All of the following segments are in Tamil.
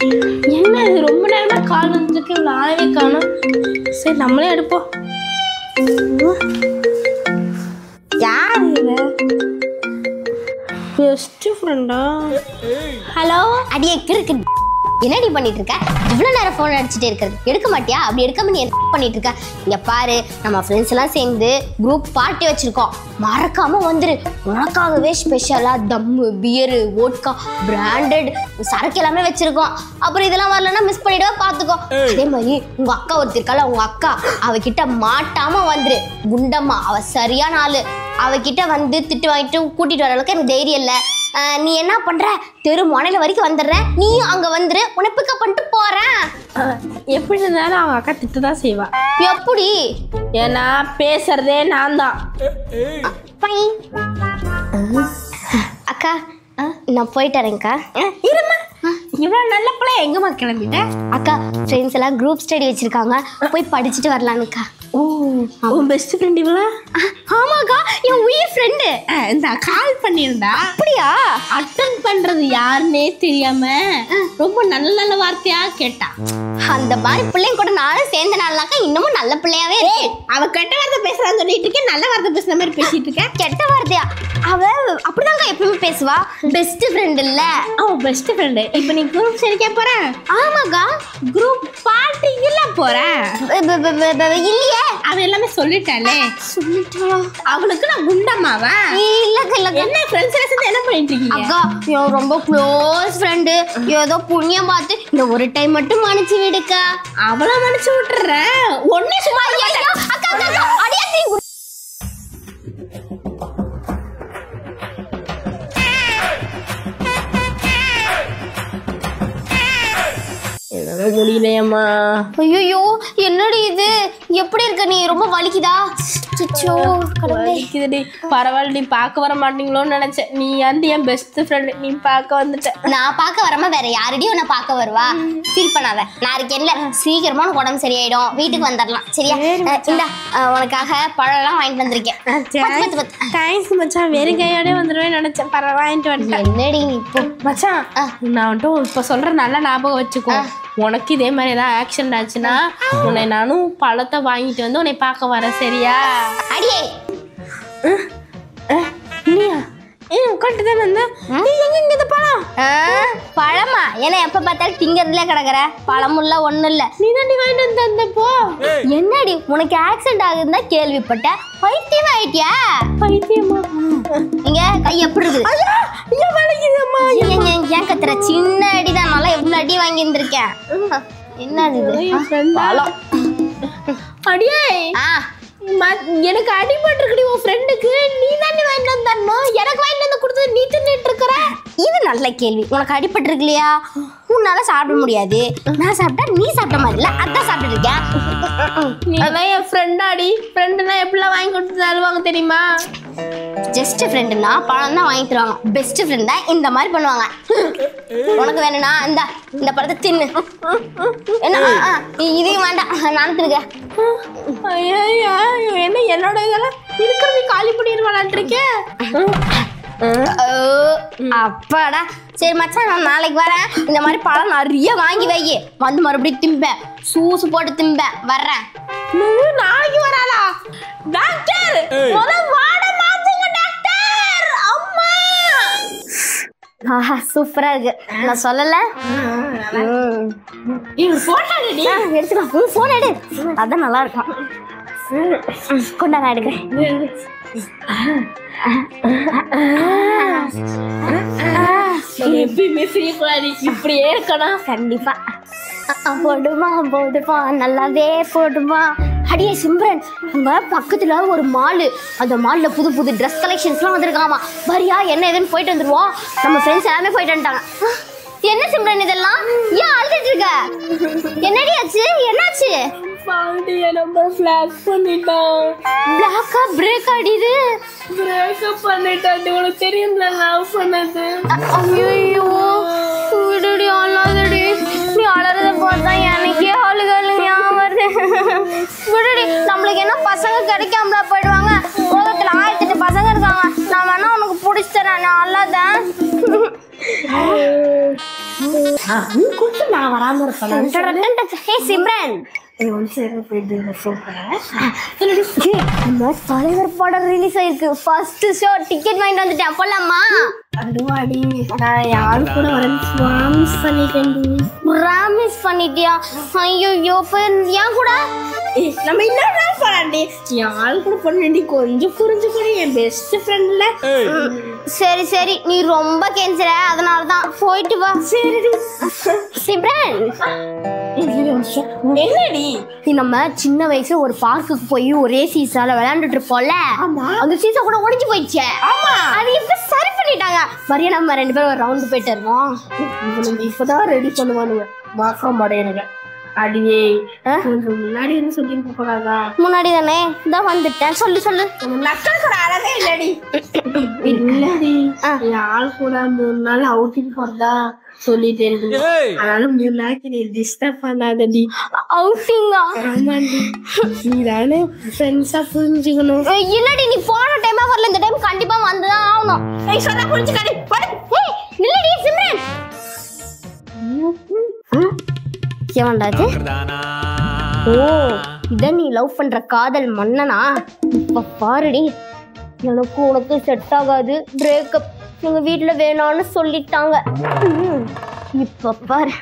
என்ன இது ரொம்ப நேரமா கால் வந்துருக்கு, இவ்வளோ ஆளவே காணும். சரி நம்மளே எடுப்போம். யார் இது? பெஸ்ட் ஃப்ரெண்டா? ஹலோ அடியே கிறுக்கு, என்னடி பண்ணிட்டு இருக்க? இவ்வளவு நேரம் போன் அடிச்சுட்டே இருக்கிறது, எடுக்க மாட்டியா? அப்படி எடுக்காம நீ என்ன பண்ணிட்டு இருக்க? இங்க பாரு, நம்ம ஃப்ரெண்ட்ஸ் எல்லாம் சேர்ந்து குரூப் பார்ட்டி வச்சிருக்கோம், மறக்காம வந்துரு. உனக்காகவே ஸ்பெஷலா தம்மு, பியரு, வோட்கா, பிராண்டட் சரக்கு எல்லாமே வச்சிருக்கோம். அப்புறம் இதெல்லாம் வரலன்னா மிஸ் பண்ணிடுவா, பாத்துக்கோ. அதே மாதிரி உங்க அக்கா ஒருத்தர் இருக்கால, உங்க அக்கா, அவகிட்ட மாட்டாம வந்துரு. குண்டம்மா, அவ சரியான ஆளு. அவகிட்ட வந்து திட்டு வாங்கிட்டு கூட்டிட்டு வர அளவுக்கு எனக்கு தைரியம் இல்லை. நீ என்ன பண்ற, தெரு மொனையில வரைக்கும் வந்துடுற, நீயும் அங்க வந்துரு, உன்னை பிக்கப் பண்ணிட்டு போறேன். எப்படி இருந்தாலும் அவங்க அக்கா திட்டு தான் செய்வா. எப்படி? ஏன்னா பேசுறதே நான் தான். அக்கா நான் போயிட்டு வரேன்க்கா. இருமா, இவ்வளவு நல்ல பிள்ளை எங்கம்மா கிளம்பிட்ட? அக்கா ஃப்ரெண்ட்ஸ் எல்லாம் குரூப் ஸ்டடி வச்சிருக்காங்க, போய் படிச்சுட்டு வரலான்னுக்கா. ஓ, உன் பெஸ்ட் ஃப்ரெண்ட் இவளா? ஆமாக்கா, என் உயிர் ஃப்ரெண்டு. இந்த கால் பண்ணியிருந்தா. அப்படியா? அட்டன் பண்றது யாருன்னே தெரியாம ரொம்ப நல்ல நல்ல வார்த்தையா கேட்டா. அந்த மாதிரி பிள்ளைங்க கூட நானும் சேர்ந்த நாள்னாக்கா இன்னமும் நல்ல பிள்ளையாவே இருக்கு. அவ கெட்ட வார்த்தை பேசுறான்னு சொல்லிட்டு இருக்கேன், நல்ல வார்த்தை பேசுற மாதிரி பேசிட்டு இருக்க. கெட்ட வார்த்தையா? அவ அப்படிதாங்க எப்பவுமே பேசுவா. பெஸ்ட் ஃப்ரெண்ட் இல்ல, அவ பெஸ்ட் ஃப்ரெண்டு. இப்போ நீ குரூப் சரிக்க போற? ஆமாக்கா, குரூப் பார்ட்டி இல்ல போற? இல்லையே, அவ எல்லாமே சொல்லிட்டாளே. சொல்லிட்டா? அவளுக்கு நான் குண்டம்மாவா? இல்லக்கா இல்லக்கா. என்ன ஃப்ரெண்ட்ஸ் சேர்ந்து என்ன பண்ணிட்டு இருக்கீங்க? அக்கா என் ரொம்ப க்ளோஸ் ஃப்ரெண்டு, ஏதோ புண்ணியம் பார்த்து இந்த ஒரு டைம் மட்டும் மன்னிச்சு விடுக்கா. அவளை மன்னிச்சு விட்டுறேன், ஒன்னே சும்மா. அக்கா அக்கா அடியா முடியலையம்மா. ஐயோ என்னடி இது, எப்படி இருக்க நீ? ரொம்ப வலிக்குதா? பரவாயில்ல, நீ பார்க்க வர மாட்டீங்களோன்னு நினைச்சேன். நீ வந்து என் பெஸ்ட் ஃப்ரெண்ட், நீ பார்க்க வந்துட்ட. நான் பார்க்க வராம வேற யாரடியும் உன்னை பார்க்க வருவா? ஃபீல் பண்ணாத, நான் இருக்கேன்ல. சீக்கிரமா உனக்கு உடம்பு சரியாயிடும், வீட்டுக்கு வந்துடலாம். சரியா? இந்த உனக்காக பழம்லாம் வாங்கிட்டு வந்திருக்கேன். தேங்க்ஸ் மச்சான், வெறும் கையோட வந்துடுவேன் நினைச்சேன். பரவாயில்ல, வாங்கிட்டு வந்துட்டேன். என்னடி இப்போ மச்சான், நான் வந்துட்டு இப்போ சொல்ற நல்ல ஞாபகம் வச்சுக்கோ. உனக்கு இதே மாதிரி ஏதாவது ஆக்சிடென்ட் ஆச்சுன்னா உன்னை நானும் பழத்தை வாங்கிட்டு வந்து உன்னை பார்க்க வரேன். சரியா? அடியே நீயா உட்காந்துட்டு தான் வந்தேன். நீ எங்க இந்த பழம்? பழமா? ஏன்னா எப்ப பார்த்தாலும் திங்கறதுல கிடக்குற, பழமுள்ள ஒண்ணும் இல்ல. நீ தாண்டி வாங்கிட்டு வந்து தந்தப்போ. என்னடி உனக்கு ஆக்சிடென்ட் ஆகுதுன்னா கேள்விப்பட்டேன், பைத்தியம் ஆயிட்டியா? பைத்தியமா? இங்க கை எப்படி இருக்குது? ஏன் கத்துற? சின்ன அடிதான், நல்லா எவ்வளவு அடி வாங்கி இருந்திருக்கேன். என்ன அடியே? எனக்கு அடிபட்டுருக்குடி உன் ஃப்ரெண்டுக்கு. நீ தாண்டி வாங்கிட்டு வந்து தரணும், எனக்கு வாங்கிட்டு வந்து கொடுத்தது நீ தின்னுட்டு இருக்கிற. இது நல்ல கேள்வி. உனக்கு அடிபட்டுருக்கு இல்லையா? உன்னால சாப்பிட முடியாது, நான் சாப்பிட்டா நீ சாப்பிட்ட மாதிரி இல்ல, அதான் சாப்பிட்டு இருக்கேன். அதான் என் ஃப்ரெண்டாடி. ஃப்ரெண்டுனா எப்படிலாம் வாங்கி கொடுத்து தருவாங்க தெரியுமா? ஜஸ்ட் ஃப்ரெண்டுனா பழம் தான் வாங்கி தருவாங்க, பெஸ்ட் ஃப்ரெண்ட் தான் இந்த மாதிரி பண்ணுவாங்க. உனக்கு வேணும்னா இந்த பழத்தை தின்னு. என்ன இதையும் வேண்டாம், நான் தின்னுக்கேன். என்ன என்னோட இதெல்லாம் இருக்கிறது காலி பண்ணிடுவாளான் இருக்கேன். அப்பாடா. சரி மச்சான், நான் நாளைக்கு வரேன். இந்த மாதிரி பழம் நிறைய வாங்கி வை, வந்து மறுபடியும் திம்பேன், சூசு போட்டு திம்பேன். வர்றேன். நாளைக்கு வராளா? டாக்டர் வாட மாத்துங்க டாக்டர். அம்மா சூப்பரா இருக்கு, நான் சொல்லல. எடுத்துக்கோ, போன் எடு, அதான் நல்லா இருக்கும். கொண்டா, நான் எடுக்கிறேன். எப்பயுமே சிரிப்பாடி, இப்படியே இருக்கணும். கண்டிப்பா. போடுமா போடுமா, நல்லாவே போடுமா. அடியே சிம்ரன், உங்க பக்கத்துல ஒரு மாலு, அந்த மால்ல புது புது ட்ரெஸ் கலெக்ஷன்ஸ்லாம் வந்திருக்காமா. வரியா? என்ன ஏதுன்னு போயிட்டு வந்துருவோம். நம்ம ஃப்ரெண்ட்ஸ் எல்லாமே போயிட்டு வந்துட்டாங்க. என்ன சிம்ரன் இதெல்லாம்? ஏன் அழுதுட்டு இருக்க? என்னடி ஆச்சு? என்னாச்சு? பாண்டிய நம்ம ஃபிளாஷ் பண்ணிட்டான். பிளாக்கா பிரேக் ஆடிது. பிரேக்கப் பண்ணிட்டான். உனக்கு தெரியும்ல லவ் பண்ணது. ஐயோ விடுடி, அழாதடி. நீ அழறத பார்த்தா எனக்கே ஆளுகளுங்க வருது. விடுடி, நம்மளுக்கு என்ன பசங்க கிடைக்காமலா போயிடுவாங்க? உலகத்துல 1008 பசங்க இருக்காங்க. நான் வேணா உனக்கு பிடிச்சிட்டேன், நான் அழாத. நீ கூப்பிட்டு நான் வராம இருப்பேன். ஹே சிம்ரன், தலைவர் படம் ரிலீஸ் ஆயிருக்கு. ஃபர்ஸ்ட் ஷோ டிக்கெட் வாங்கிட்டு வந்துட்டேன். போலாமா? அதுவாடி நான் யாரு கூட வரேன் ப்ராமிஸ் பண்ணிட்டேன். ப்ராமிஸ் பண்ணிட்டியா? ஐயோ ஏன் கூட நம்ம இன்னொரு போறாண்டி. யாரு கூட பண்ணி கொஞ்சம் புரிஞ்சு கூட என் பெஸ்ட் ஃப்ரெண்ட்ல. சரி சரி, நீ ரொம்ப கெஞ்சற, அதனாலதான். போயிட்டு வா. சரி சிம்ரன், என்னடி நம்ம சின்ன வயசுல ஒரு பார்க்குக்கு போய் ஒரே சீசால விளையாண்டுட்டு இருப்போம்ல, அந்த சீசா கூட உடைஞ்சு போயிடுச்சு. அது இப்ப சரி பண்ணிட்டாங்க. மரியா நம்ம 2 பேரும் ஒரு ரவுண்ட் போயிட்டு இருக்கோம். இப்பதான் ரெடி பண்ணுவானுங்க மாக்கம் மடையனுங்க. அடியே முன்னாடி என்ன சொல்லி போகாதா? முன்னாடி தானே இதான் வந்துட்டேன். சொல்லு சொல்லு. நக்கல் கூட அழகே இல்லடி. இல்லடி ஆள் கூட 3 நாள் அவுட்டிங் போறதா சொல்லிட்டே இருக்கு. அதனால 3 நாளைக்கு நீ டிஸ்டர்ப் பண்ணாதடி. அவுட்டிங்கா? ஆமாண்டி, நீ தானே ஃப்ரெண்ட்ஸா புரிஞ்சுக்கணும். இல்லடி, நீ போன டைமா வரல, இந்த டைம் கண்டிப்பா வந்துதான் ஆகணும். சொன்னா புரிஞ்சுக்காடி. இல்லடி சிம்ரன், ஏன்டாது? ஓ, இதான் நீ லவ் பண்ற காதல் மன்னனா? இப்ப பாருடி, எனக்கு உனக்கு செட் ஆகாது, பிரேக்கப். எங்க வீட்டுல வேணான்னு சொல்லிட்டாங்க. இப்ப பாரு.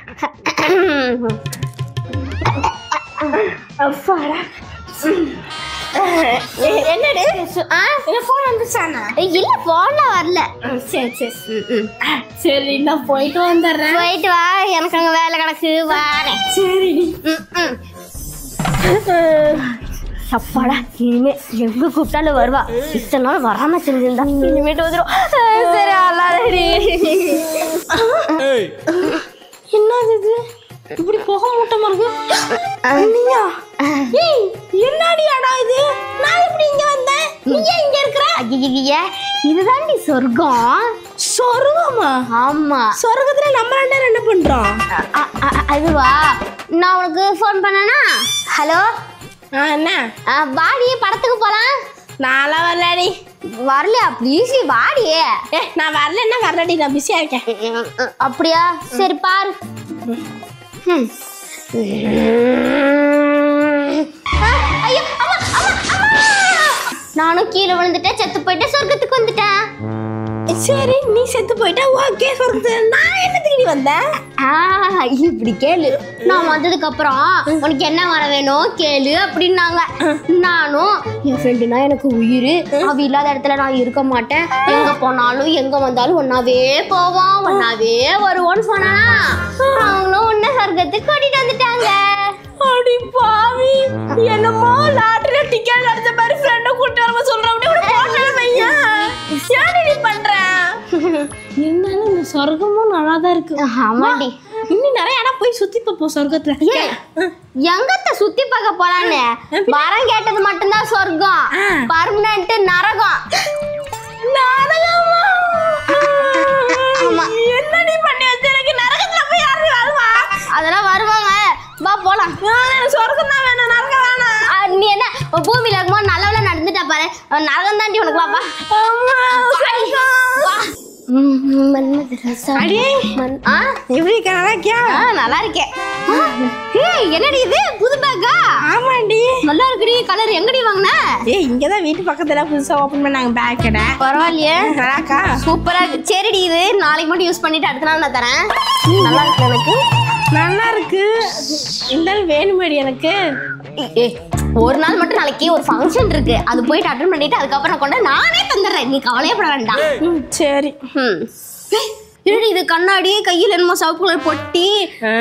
என்னடி போன் வந்துச்சானா? இல்ல, போன்ல வரல. சரி சரி சரி, நான் போயிட்டு வந்துடுறேன். போயிட்டு வா, எனக்கு அங்க வேலை கிடக்கு. வாரேன். சரிடி. அப்பாடா, இனிமே எங்க கூப்பிட்டாலும் வருவா. இத்தனை நாள் வராம தெரிஞ்சிருந்தா இனிமேட்டு வந்துடும். சரி, அல்லாதடி. என்னது இது இப்படி போக மூட்டமா இருக்கு? என்னடி அடா இது? நான் எப்படி இங்க வந்தேன்? நீ ஏன் இங்க இருக்கற? ஐய, இதுதான் நீ சொர்க்கம். சொர்க்கமா? ஆமா, சொர்க்கத்துல நம்ம 2 பேரும் என்ன பண்றோம்? அதுவா, நான் உனக்கு ஃபோன் பண்ணனா? ஹலோ, என்ன வாடி, படத்துக்கு போலாம். நான்லாம் வரலடி. வரலையா? ப்ளீஸ் வாடி. நான் வரலன்னா வரலடி, நான் பிஸியா இருக்கேன். அப்படியா? சரி பாரு. ஐயோ, நானும் கீழே விழுந்துட்டேன், செத்து போயிட்டு சொர்க்கத்துக்கு வந்துட்டேன். சரி, நீ செத்து போயிட்டா ஓகே. சொர்க்கத்துக்கு நான் என்னத்துக்கு வந்தேன்? இப்படி கேளு. நான் வந்ததுக்கு அப்புறம் உனக்கு என்ன வர வேணும் கேளு அப்படின்னாங்க. நானும் என் ஃப்ரெண்டுனா எனக்கு உயிர், அவ இல்லாத இடத்துல நான் இருக்க மாட்டேன், எங்க போனாலும் எங்க வந்தாலும் ஒன்னாவே போவோம், ஒன்னாவே வருவோன்னு சொன்னா, அவங்களும் உன்ன சொர்க்கத்துக்கு கூட்டிட்டு வந்துட்டாங்க. அடி பாவி, என்னமோ லாட்டரில டிக்கெட் அடிச்ச மாதிரி ஃப்ரெண்ட கூட்டி வரமா சொல்றேன். அப்படியே ஒரு போட்டோ வையா. ஏன்டி பண்ற? என்னன்னு இந்த சொர்க்கமும் நல்லா தான் இருக்கு. ஆமாடி, இன்னும் நிறைய இடம் போய் சுத்தி பார்ப்போம் சொர்க்கத்துல. எங்கத்த சுத்தி பார்க்க போறான்னு? வரம் கேட்டது மட்டும்தான் சொர்க்கம், பர்மனன்ட் நரகம். நரகமா? ஆமா. என்னடி பண்ணி வச்சிருக்க? நரகத்துல போய் யாரு வாழ்வா? அதெல்லாம் வருவாங்க, வா போலாம். சொர்க்கம் தான் வேணும், நரகம் வேணாம். நீ என்ன பூமியில இருக்கும்போது நல்லவள நடந்துட்டா பாரு, நரகம் தாண்டி உனக்கு. வாப்பா. நல்லா இருக்கேன். என்னடி இது, புது பேக்கா? ஆமாண்டி, நல்லா இருக்குடி. கலர் எங்கடி வாங்கின? இங்கதான் வீட்டு பக்கத்துல புதுசா ஓபன் பண்ணாங்க பேக் கடை. பரவாயில்லையே, நல்லாக்கா? சூப்பரா இருக்கு. சரிடி, இது நாளைக்கு மட்டும் யூஸ் பண்ணிட்டு அடுத்த நாள் நான் தரேன். நல்லா இருக்கு எனக்கு. நல்லா இருக்கு. இருந்தாலும் வேணுமேடி எனக்கு. ஒரு நாள் மட்டும், நாளைக்கு ஒரு ஃபங்க்ஷன் இருக்கு, அது போயிட்டு அட்டெண்ட் பண்ணிட்டு அதுக்கப்புறம் கொண்டு நானே தந்துடுறேன், நீ கவலையப்பட வேண்டாம். சரி. என்னடி இது கண்ணாடி, கையில என்னமோ சிவப்பு கலர் பொட்டி,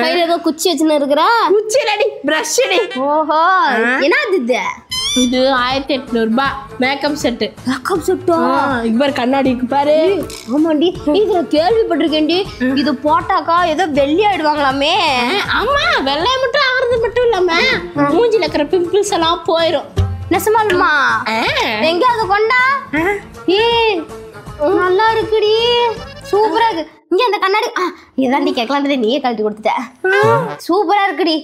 கையில ஏதோ குச்சி வச்சுன்னு இருக்கிற? குச்சி இல்லடி, பிரஷ். ஓஹோ, என்ன இது? இது 1800 ரூபாய் மேக்கப் செட்டு. மேக்கப் செட்டா? இவர் கண்ணாடி இருக்கு பாரு. ஆமாண்டி, இதுல கேள்விப்பட்டிருக்கேன்டி, இது போட்டாக்கா ஏதோ வெள்ளி ஆயிடுவாங்களாமே. ஆமா, வெள்ளை மட்டும் ஆகிறது மட்டும் இல்லாம மூஞ்சில இருக்கிற பிம்பிள்ஸ் எல்லாம் போயிடும். நெசமாலுமா? எங்க அது கொண்டா? நல்லா இருக்குடி, சூப்பரா இருக்கு. இங்க அந்த கண்ணாடி இதாண்டி கேட்கலான்றதே நீயே கழட்டி கொடுத்துட்ட. சூப்பரா இருக்குடி.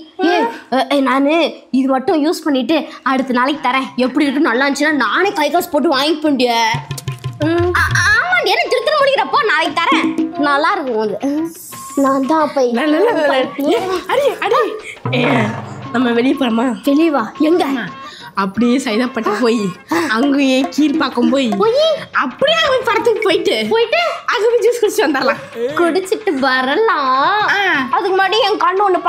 நானு இது மட்டும் யூஸ் பண்ணிட்டு அடுத்த நாளைக்கு தரேன். எப்படி இருக்கு, நல்லா இருந்துச்சுன்னா நானே கை காசு போட்டு வாங்கிப்பேன்டிய. ஆமாண்டி, என்ன திருத்த முடிக்கிறப்போ நாளைக்கு தரேன். நல்லா இருக்கும் அது. நான் தான் அப்ப அடி அடி நம்ம வெளியே போறோமா? தெளிவா எங்க? அப்படியே சைதாப்பட்ட போய் அங்கேயே கீழ்பாக்கம் போய் அப்படியே அவங்க படத்துக்கு போயிட்டு அங்கே போய் ஜூஸ் குடிச்சு வந்துடலாம். குடிச்சிட்டு வரலாம். அதுக்கு முன்னாடி என் கண்ணு ஒண்ணு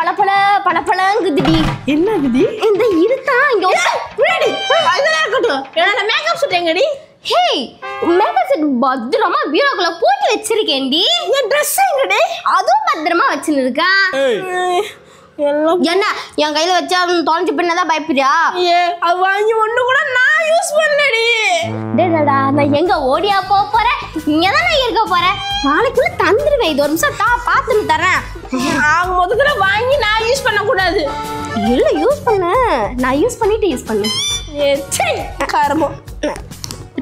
பளபளங்குதுடி. என்ன குதி? இந்த இருத்தான் இங்க அதெல்லாம் இருக்கட்டும். மேக்கப் செட் எங்கடி? ஹே, மேக்கப் செட் பத்திரமா பீரோக்குள்ள போட்டு வச்சிருக்கேன்டி. என் ட்ரெஸ் எங்கடி? அதுவும் பத்திரமா வச்சிருக்கா. என்ன என் கையில வச்சா தொலைஞ்சு பின்னதான் பயப்படுறியா? அது வாங்கி ஒண்ணு கூட நான் யூஸ் பண்ணலடி. டேடா, நான் எங்க ஓடியா போறேன்? இங்கதான் நான் இருக்க போறேன். நாளைக்குள்ள தந்துருவேன். இது ஒரு நிமிஷம் பார்த்துட்டு தரேன். அவங்க முதல்ல வாங்கி நான் யூஸ் பண்ண கூடாது. இல்ல யூஸ் பண்ண, நான் யூஸ் பண்ணிட்டு யூஸ் பண்ணு. சரி காரமோ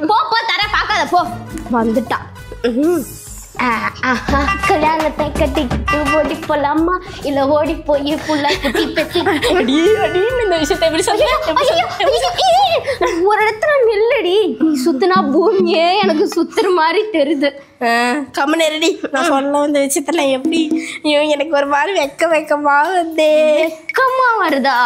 போ தரேன், பார்க்காத போ. வந்துட்டா. கல்யாணத்தை கட்டிக்கிட்டு ஓடி போலாமா இல்ல ஓடி போய் புள்ள குட்டி பெத்தி இந்த விஷயத்தை எப்படி சொல்ல? ஒரு இடத்துல நில்லடி. நீ சுத்தினா பூமியே எனக்கு சுத்துற மாதிரி தெரியுது. கம்மனடி நான் சொல்ல வந்த விஷயத்துல எப்படி எனக்கு ஒரு மாதிரி வெக்கமா வந்தே. வெக்கமா வருதா?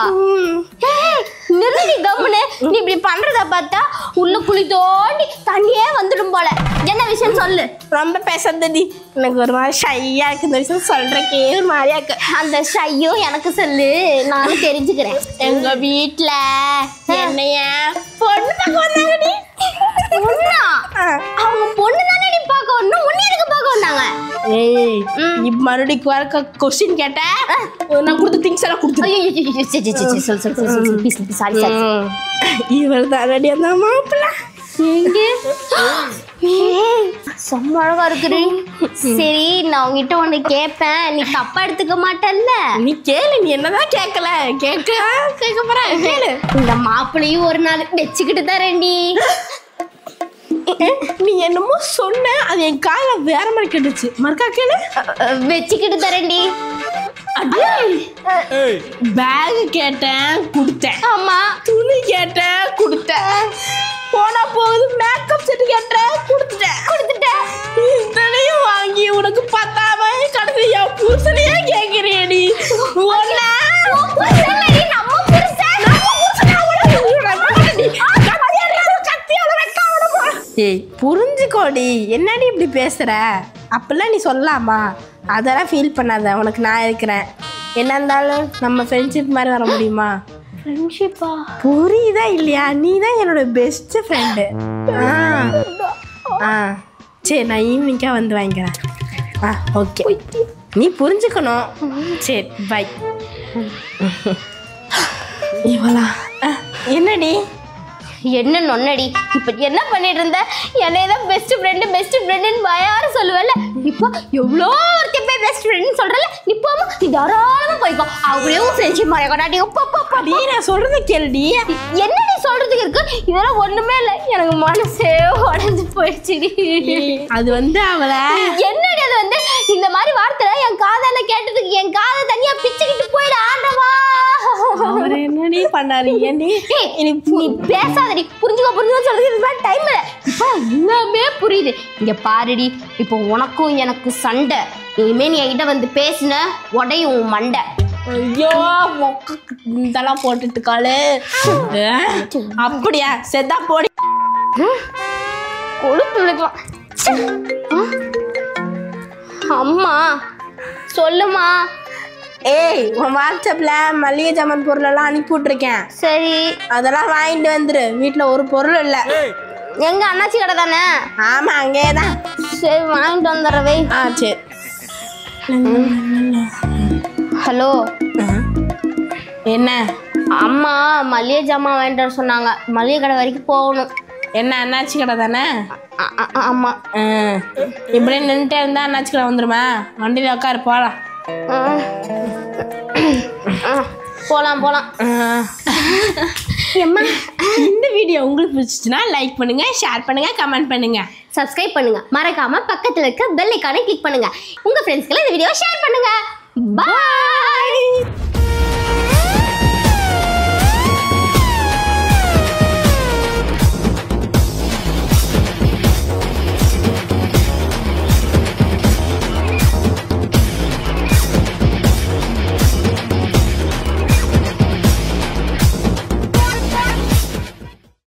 நிறுத்தி கம்முன்னு. நீ இப்படி பண்றத பார்த்தா உள்ள குழி தோண்டி தண்ணியே வந்துடும் போல. என்ன விஷயம் சொல்லு. ரொம்ப பேசாதடி, எனக்கு ஒரு மாதிரி ஷையா இருக்கு. இந்த விஷயம் சொல்றக்கே மாதிரியா இருக்கு. அந்த ஷையும் எனக்கு சொல்லு, நானும் தெரிஞ்சுக்கிறேன். எங்க வீட்டுல என்னைய பொண்ணு பார்க்க வந்தாங்கடி. பொண்ணா? அவங்க பொண்ணு தானே நீ பார்க்க வரணும். உன்னை எதுக்கு பார்க்க வந்தாங்க? நீ மறுபடியும் வர கொஸ்டின் கேட்ட நான் கொடுத்த திங்ஸ் எல்லாம் கொடுத்து சாரி. இவர் தானடி அந்த மாப்பிள்ள. செம்ம அழகா இருக்குறீ. சரி, நான் உங்ககிட்ட ஒண்ணு கேட்பேன், நீ தப்பா எடுத்துக்க மாட்டல்ல? நீ கேளு. நீ என்னதான் கேட்க போற கேளு. இந்த மாப்பிள்ளையும் ஒரு நாள் வச்சுக்கிட்டு தரேன்டி. நீ என்னமோ சொன்ன, அது என் கால வேற மாதிரி கேட்டுச்சு. மறுக்கா கேளு. வச்சுக்கிட்டு தரேன்டி. பேக் கேட்டேன் கொடுத்தேன். ஆமா. துணி கேட்டேன் கொடுத்தேன். போனா போகுது மேக்கப் செட் கேட்டேன் கொடுத்துட்டேன். இத்தனையும் வாங்கி உனக்கு பத்தாம கடைசி என் புருஷனையே கேட்கிறேடி. புரிஞ்சுக்கோடி, என்னடி இப்படி பேசுற? அப்பெல்லாம் நீ சொல்லலாமா? அதெல்லாம் ஃபீல் பண்ணாத, உனக்கு நான் இருக்கிறேன். என்ன இருந்தாலும் நம்ம ஃப்ரெண்ட்ஷிப் மாதிரி வர முடியுமா? ஃப்ரெண்ட்ஷிப்பா? புரியுதா இல்லையா? நீ தான் என்னோட பெஸ்ட் ஃப்ரெண்டு. சரி, நான் ஈவினிங்காக வந்து வாங்கிக்கிறேன். ஓகே, நீ புரிஞ்சுக்கணும். சரி பை. இவளா என்னடி? என்ன நொன்னடி? இப்ப என்ன பண்ணிட்டு இருந்த? என்னையதான் பெஸ்ட் ஃப்ரெண்டுன்னு யாரு சொல்லுவல? இப்போ எவ்வளோ ஒருத்தர் போய் பெஸ்ட் ஃப்ரெண்ட் சொல்றல, நீ போமா, நீ தாராளமா போய்க்கோ. அப்படியே ஃப்ரெண்ட்ஷிப் மாதிரி கொண்டாடி. நான் சொல்றத கேளுடி. என்ன நீ சொல்றதுக்கு இருக்கு? இதெல்லாம் ஒண்ணுமே இல்லை. எனக்கு மனசே உடஞ்சு போயிடுச்சுடி. அது வந்து அவளை என்னடி அது வந்து இந்த மாதிரி வார்த்தை என் காதால கேட்டதுக்கு என் காதை தனியா பிச்சுக்கிட்டு போயிட ஆண்டவா. அவர் என்னடி பண்ணாரு? நீ பேசாதடி. புரிஞ்சுக்க சொல்றது டைம் இல்லை. இப்போ எல்லாமே புரியுது. இங்க பாருடி, இப்போ உனக்கும் எனக்கு சண்டை. இனிமே நீ என்கிட்ட வந்து பேசின உடையும் மண்டை. ஐயோ, இதெல்லாம் போட்டுட்டு காலு. அப்படியா? செத்தா போடி. கொழுப்பு. அம்மா சொல்லுமா. ஏய், உன் வாட்ஸ்அப்ல மளிகை ஜாமான் பொருளெல்லாம் அனுப்பி விட்டுருக்கேன். சரி, அதெல்லாம் வாங்கிட்டு வந்துரு. வீட்டில் ஒரு பொருள் இல்லை. எங்க அண்ணாச்சி கடை தானே? ஆமா, அங்கே தான். சரி, வாங்கிட்டு வந்துடுறவே. சரி. ஹலோ, என்ன? அம்மா மளிகை ஜாமான் வாங்கிட்டு வர சொன்னாங்க. மளிகை கடை வரைக்கும் போகணும். என்ன, அண்ணாச்சி கடை தானே? ஆமா. இப்படியே நின்றுட்டே இருந்தா அண்ணாச்சி கடை வந்துருமா? வண்டியில் உட்காரு, போகலாம். போலாம். இந்த வீடியோ உங்களுக்கு பிடிச்சிச்சுன்னா லைக் பண்ணுங்க, ஷேர் பண்ணுங்க, கமெண்ட் பண்ணுங்க, சப்ஸ்கிரைப் பண்ணுங்க. மறக்காம பக்கத்துல இருக்க பெல் ஐகானை கிளிக் பண்ணுங்க. உங்க ஃப்ரெண்ட்ஸ்க்கு இந்த வீடியோ ஷேர் பண்ணுங்க. பாய்.